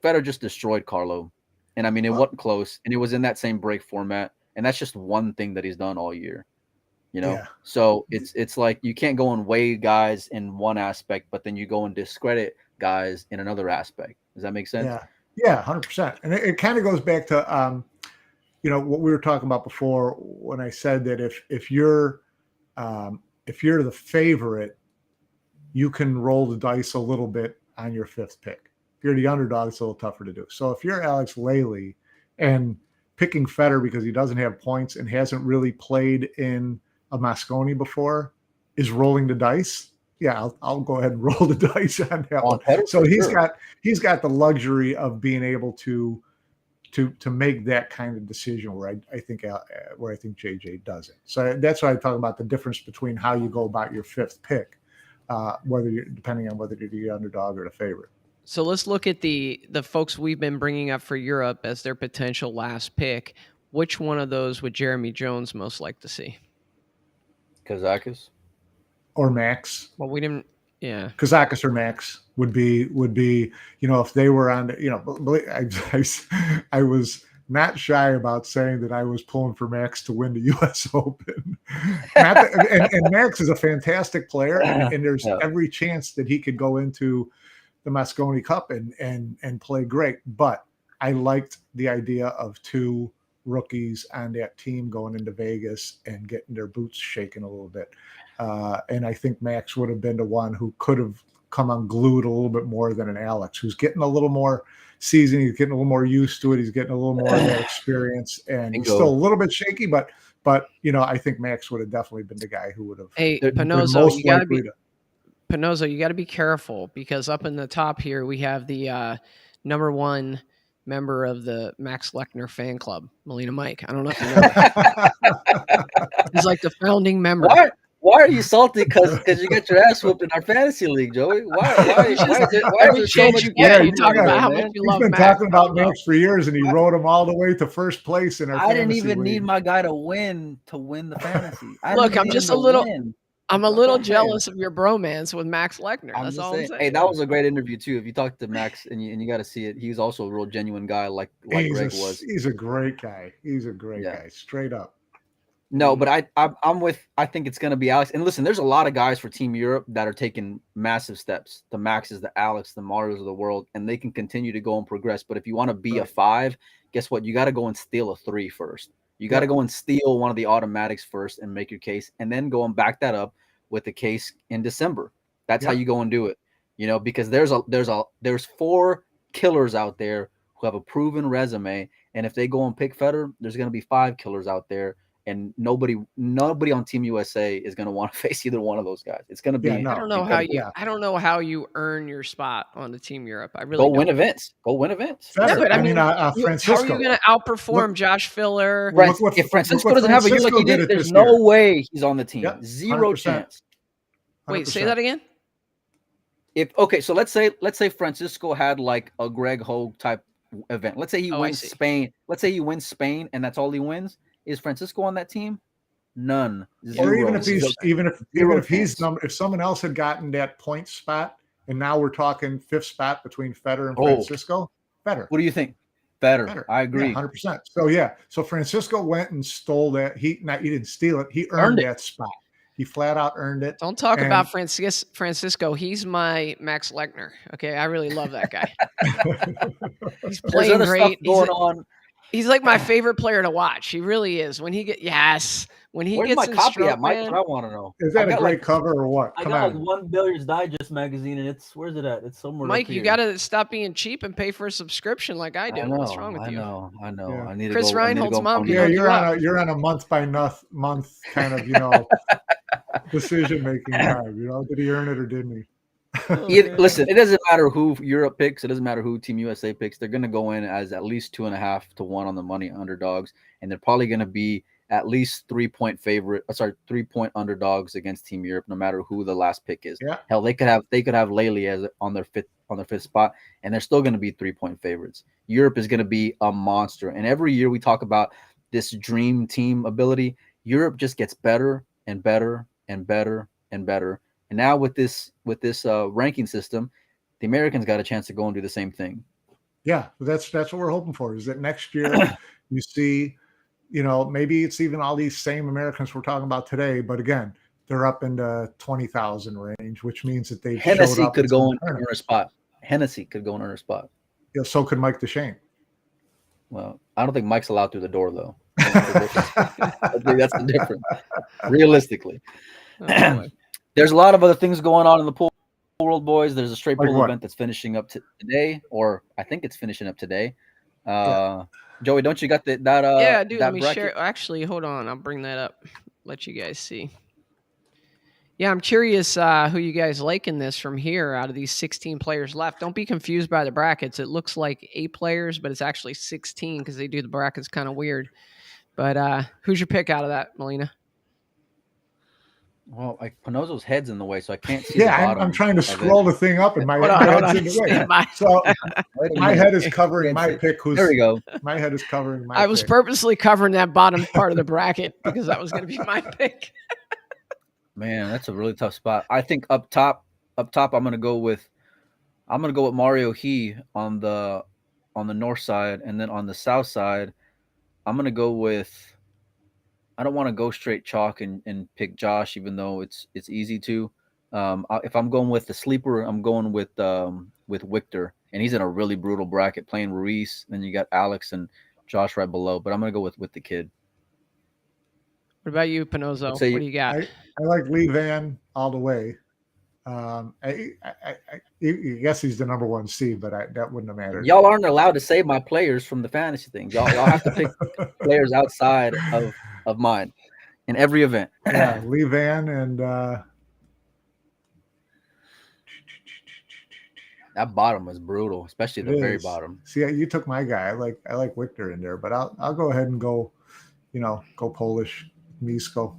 Federer just destroyed Carlo. And I mean, it wasn't close, and it was in that same break format. And that's just one thing that he's done all year, you know? Yeah. So it's like you can't go and weigh guys in one aspect, but then you go and discredit guys in another aspect. Does that make sense? Yeah, 100%. And it kind of goes back to, what we were talking about before when I said that if you're the favorite, you can roll the dice a little bit on your fifth pick. If you're the underdog, it's a little tougher to do. So if you're Alex Lely and picking Federer because he doesn't have points and hasn't really played in a Mosconi before is rolling the dice, yeah, I'll go ahead and roll the dice on that one. So he's got the luxury of being able to make that kind of decision where I think JJ doesn't. So that's why I talk about the difference between how you go about your fifth pick, depending on whether you're the underdog or the favorite. So let's look at the folks we've been bringing up for Europe as their potential last pick. Which one of those would Jeremy Jones most like to see? Kazakis or Max? Well, we didn't. Yeah, Kazakis or Max would be if they were on. I was not shy about saying that I was pulling for Max to win the U.S. Open. and Max is a fantastic player, and there's every chance that he could go into the Mosconi Cup and play great. But I liked the idea of two rookies on that team going into Vegas and getting their boots shaken a little bit. And I think Max would have been the one who could have come unglued a little bit more than an Alex, who's getting a little more seasoned. He's getting a little more used to it. He's getting a little more of that experience, and he's still a little bit shaky, but I think Max would have definitely been the guy who would have. Hey, Pinozo, you got to be careful, because up in the top here we have the number one member of the Max Lechner fan club, Melina Mike. I don't know if you know. He's like the founding member. Why are you salty? Because you get your ass whooped in our fantasy league, Joey. Why is it so much? You talk about how much you love Max. He's been talking about Max for years, and he rode him all the way to first place in our fantasy league. I didn't even need my guy to win the fantasy. Look, I'm just a little. I'm a little jealous of your bromance with Max Lechner. That's all I'm saying. Hey, that was a great interview too. If you talk to Max and you got to see it, he's also a real genuine guy, like Greg was. He's a great guy. He's a great guy, straight up. No, but I think it's going to be Alex. And listen, there's a lot of guys for Team Europe that are taking massive steps. The Maxes, the Alex, the Marios of the world, and they can continue to go and progress. But if you want to be a 5, guess what? You got to go and steal a 3 first. You got to go and steal one of the automatics first and make your case, and then go and back that up with the case in December. That's how you go and do it. Because there's 4 killers out there who have a proven resume, and if they go and pick Federer, there's going to be 5 killers out there. And nobody on Team USA is going to want to face either one of those guys. It's going to be. I don't know how you earn your spot on the Team Europe. I really win events. Go win events. Yeah, but how Francisco. are you going to outperform Josh Filler? If Francisco doesn't have a year like he did, there's no way he's on the team. Yep, 0 chance. 100%. Wait, say that again. So let's say Francisco had like a Greg Hogue type event. Let's say he wins Spain. Let's say he wins Spain, and that's all he wins. Is Francisco on that team? None. 0. Or if someone else had gotten that point spot, and now we're talking 5th spot between Federer and Francisco, Federer. What do you think? Federer. I agree. 100%. So Francisco went and stole that. He didn't steal it. He earned that spot. He flat out earned it. Don't talk about Francisco. He's my Max Lechner. Okay, I really love that guy. He's playing great. Going on. He's like my favorite player to watch. He really is. When he gets Where's my my in copy stroke, at, Mike? man, I want to know. Is that a great cover or what? I got like One Billiards Digest magazine, and where's it at? It's somewhere. Mike, you got to stop being cheap and pay for a subscription like I do. What's wrong with you? I know. Yeah. I need Chris to go. Reinhold's mom. You're on a month by month kind of decision making time. Did he earn it or didn't he? Oh, man. Listen, it doesn't matter who Europe picks. It doesn't matter who Team USA picks. They're going to go in as at least 2.5 to 1 on the money underdogs, and they're probably going to be at least 3-point underdogs against Team Europe, no matter who the last pick is. Yeah. Hell, they could have Laley as on their fifth spot, and they're still going to be 3-point favorites. Europe is going to be a monster, and every year we talk about this dream team ability. Europe just gets better and better and better and better. And now with this ranking system, the Americans got a chance to go and do the same thing. Yeah, that's what we're hoping for. Is that next year you see, maybe it's even all these same Americans we're talking about today, but again, they're up in the 20,000 range, which means that they've Hennessy showed up. could go in her spot. Hennessy could go in her spot. Yeah, so could Mike DeShane. Well, I don't think Mike's allowed through the door though. I think that's the difference. Realistically. Oh, There's a lot of other things going on in the pool world, boys. There's a straight Like pool what? event that's finishing up today, or I think it's finishing up today. Joey, don't you got that? yeah, dude. That Let me bracket? share. Actually, hold on. I'll bring that up. Let you guys see. Yeah, I'm curious who you guys like in this from here out of these 16 players left. Don't be confused by the brackets. It looks like 8 players, but it's actually 16 because they do the brackets kind of weird. But who's your pick out of that, Melina? Well, Pinozo's head's in the way, so I can't see the Yeah, bottom. I'm trying to of scroll it. the thing up, and my Hold on, head's in the way. My- So Wait a my minute. head is covering my pick. There we go. My head is covering my I was pick. purposely covering that bottom part of the bracket because that was going to be my pick. Man, that's a really tough spot. I think up top, I'm gonna go with Mario He on the north side, and then on the south side, I'm gonna go with. I don't want to go straight chalk and pick Josh, even though it's easy to. If I'm going with the sleeper, I'm going with Victor, and he's in a really brutal bracket playing Ruiz. Then you got Alex and Josh right below, but I'm gonna go with the kid. What about you, Pinozo? What say do you got? I like Lee Van all the way. I guess he's the number 1 seed, but that wouldn't have mattered. Y'all aren't allowed to say my players from the fantasy things. Y'all have to pick players outside of mine in every event. Yeah, Lee Van and that bottom was brutal, especially the very is. bottom. See, you took my guy. I like Victor in there, but I'll go ahead and go Polish Misko.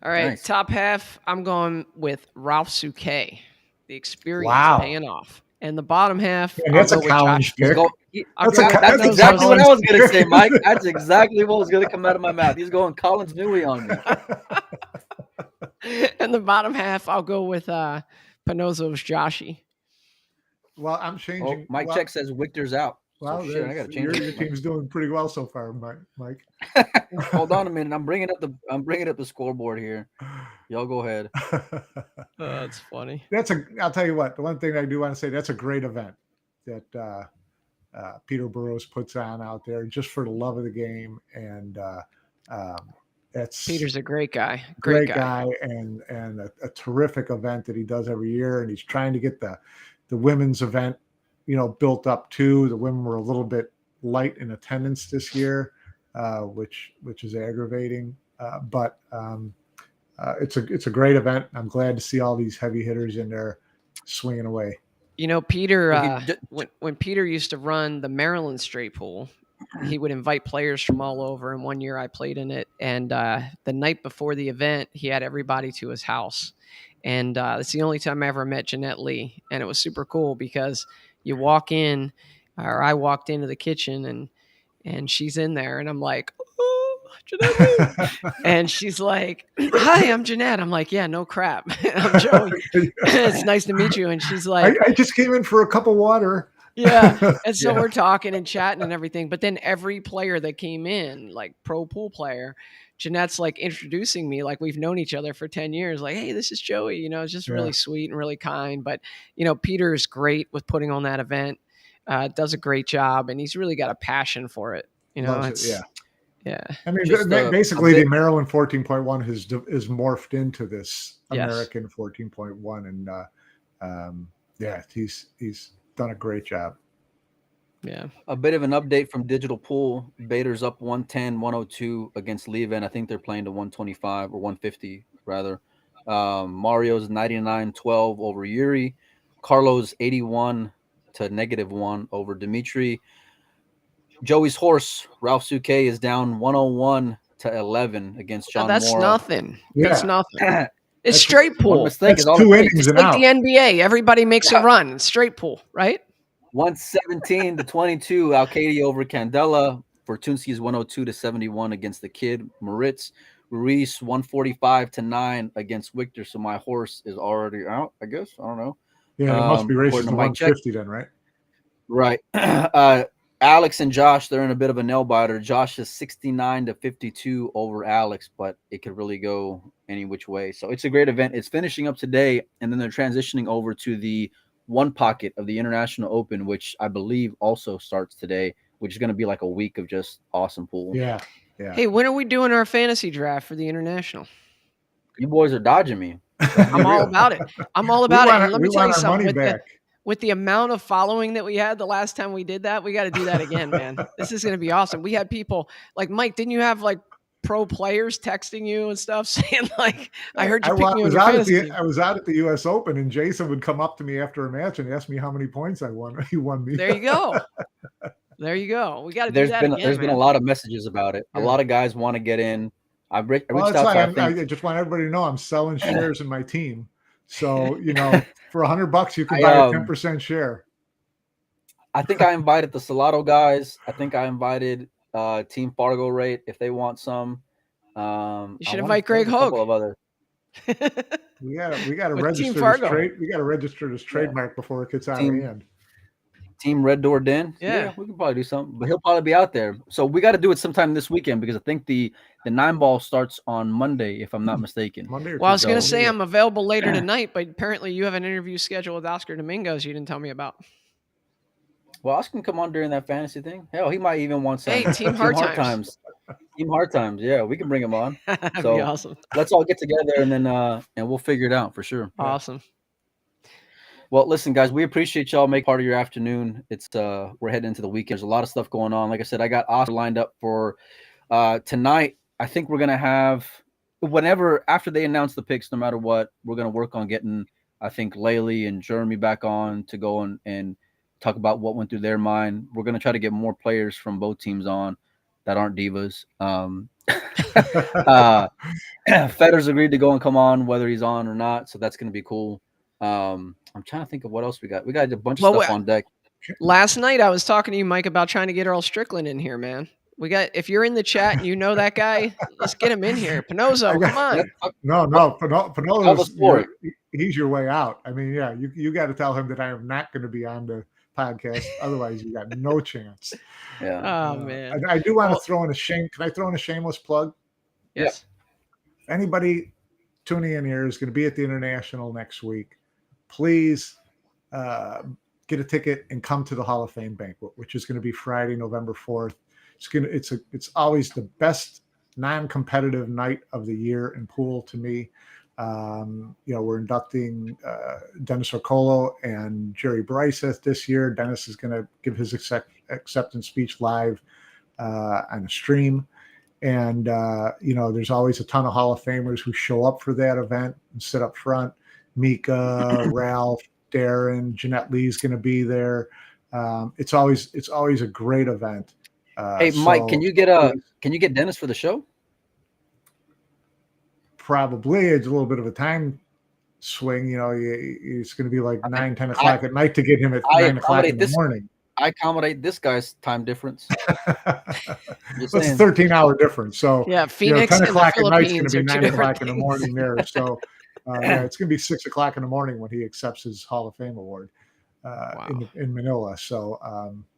All right, Nice. top half, I'm going with Ralph Souke. The experience Wow. paying off. And the bottom half, Yeah, that's I'll a go with college Josh. pick. That's exactly what I was going to say, Mike. That's exactly what was going to come out of my mouth. He's going Collins Newey on me. And the bottom half, I'll go with Pinozo's Joshy. Well, I'm changing. Oh, Mike check says Victor's out. Well, So shit, I got to change your it. team's doing pretty well so far, Mike. Hold on a minute. I'm bringing up the scoreboard here. Y'all go ahead. That's funny. I'll tell you what. The one thing I do want to say, that's a great event that Peter Burrows puts on out there just for the love of the game, and that's Peter's a great guy. great guy, and a terrific event that he does every year, and he's trying to get the women's event built up too. The women were a little bit light in attendance this year, which is aggravating. But it's a great event. I'm glad to see all these heavy hitters in there swinging away. Peter, when Peter used to run the Maryland straight pool, he would invite players from all over. And one year I played in it. And the night before the event, he had everybody to his house. And it's the only time I ever met Jeanette Lee. And it was super cool because you walk in, or I walked into the kitchen and she's in there. And I'm like, oh, Jeanette Lee. And she's like, hi, I'm Jeanette. I'm like, yeah, no crap. I'm Joey. It's nice to meet you. And she's like, I just came in for a cup of water. Yeah. And so we're talking and chatting and everything. But then every player that came in, like pro pool player, Jeanette's like introducing me like we've known each other for 10 years. Like, hey, this is Joey. It's just really sweet and really kind. But, Peter is great with putting on that event, does a great job. And he's really got a passion for it. Yeah. I mean, basically, the Maryland 14.1 is morphed into this American 14.1. And he's done a great job. Yeah. A bit of an update from Digital Pool. Bader's up 110, 102 against Leven. I think they're playing to 125 or 150 rather. Mario's 99-12 over Yuri. Carlos 81 to -1 over Dimitri. Joey's horse, Ralph Suke, is down 101 to 11 against John That's Mora. nothing. Yeah. That's nothing. It's That's straight One pool. mistake That's is all 2 it takes. innings It's and like out. the NBA. Everybody makes a run. It's straight pool, right? 117 to 22, Alcady over Candela. Fortunski is 102 to 71 against the kid. Moritz Ruiz 145 to 9 against Victor. So my horse is already out, I guess. I don't know. Yeah, it must be races according to to Mike Check. 150 then, right? Right. Alex and Josh, they're in a bit of a nail biter. Josh is 69 to 52 over Alex, but it could really go any which way. So it's a great event. It's finishing up today, and then they're transitioning over to the one pocket of the International Open, which I believe also starts today, which is going to be like a week of just awesome pool. Yeah. Yeah. Hey, when are we doing our fantasy draft for the international? You boys are dodging me. I'm all about it. I'm all about it. And let me tell you our something. money back. With the amount of following that we had the last time we did that, we got to do that again, man. This is going to be awesome. We had people like Mike. Didn't you have like pro players texting you and stuff saying like, "I heard you pick me on your fantasy team." I was out at the U.S. Open, and Jason would come up to me after a match and ask me how many points I won. He won me. There you go. There you go. We got to do There's that been again, there's been a man. lot of messages about it. Yeah. A lot of guys want to get in. I reached Well, that's out why to I just want everybody to know I'm selling shares in my team. So for $100 you can buy a 10% share. I think I invited the Salado guys. I think I invited Team Fargo Rate if they want some. You should invite Greg Hogue. A couple of other. We got to With Team register Fargo. this trade. We got to register this trademark before it gets out of hand. Team Red Door Den. Yeah, we can probably do something, but he'll probably be out there. So we got to do it sometime this weekend because I think the 9-ball starts on Monday, if I'm not mistaken. Monday or well, I was going to Tuesday. say I'm available later tonight, but apparently you have an interview scheduled with Oscar Domingos you didn't tell me about. Well, Oscar can come on during that fantasy thing. Hell, he might even want some. Hey, Team Hard Times. Team Hard Times. Yeah, we can bring him on. That'd So be awesome. let's all get together and then and we'll figure it out for sure. Awesome. Well, listen, guys, we appreciate y'all making part of your afternoon. It's we're heading into the weekend. There's a lot of stuff going on. Like I said, I got Oscar lined up for tonight. I think we're gonna have whenever after they announce the picks, no matter what, we're gonna work on getting I think Laylee and Jeremy back on to go and talk about what went through their mind. We're gonna try to get more players from both teams on that aren't divas. Fedder's agreed to go and come on whether he's on or not, so that's gonna be cool. I'm trying to think of what else we got. We got a bunch of stuff on deck. Last night I was talking to you, Mike, about trying to get Earl Strickland in here, man. We got if you're in the chat and you know that guy, let's get him in here. Pinozo, come on. No, Pinozo's he's your way out. I mean, yeah, you got to tell him that I am not going to be on the podcast. Otherwise, you got no chance. Yeah. Oh man. I do want to throw in a shame. Can I throw in a shameless plug? Yes. Yeah. Anybody tuning in here is going to be at the International next week. Please get a ticket and come to the Hall of Fame banquet, which is going to be Friday, November 4th. It's always the best non-competitive night of the year in pool to me. We're inducting Dennis Orcolo and Jerry Bryce this year. Dennis is going to give his acceptance speech live on a stream. And, there's always a ton of Hall of Famers who show up for that event and sit up front. Mika, Ralph, Darren, Jeanette Lee's going to be there. It's always a great event. Hey, Mike, can you get Dennis for the show? Probably. It's a little bit of a time swing. It's going to be like 9, 10 o'clock at night to get him at 9 o'clock in the morning. I accommodate this guy's time difference. It's a 13-hour difference. So yeah, Phoenix 10 o'clock at night is going to be 9 o'clock in the things. morning there. So it's going to be 6 o'clock in the morning when he accepts his Hall of Fame award in Manila. So,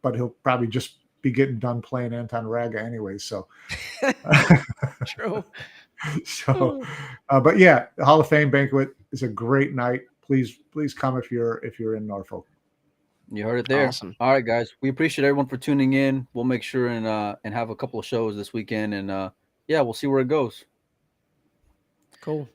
but he'll probably just be getting done playing Anton Raga anyway. So True. So, but yeah, the Hall of Fame banquet is a great night. Please come if you're in Norfolk. You heard it there. Awesome. All right, guys. We appreciate everyone for tuning in. We'll make sure and have a couple of shows this weekend, and we'll see where it goes. Cool.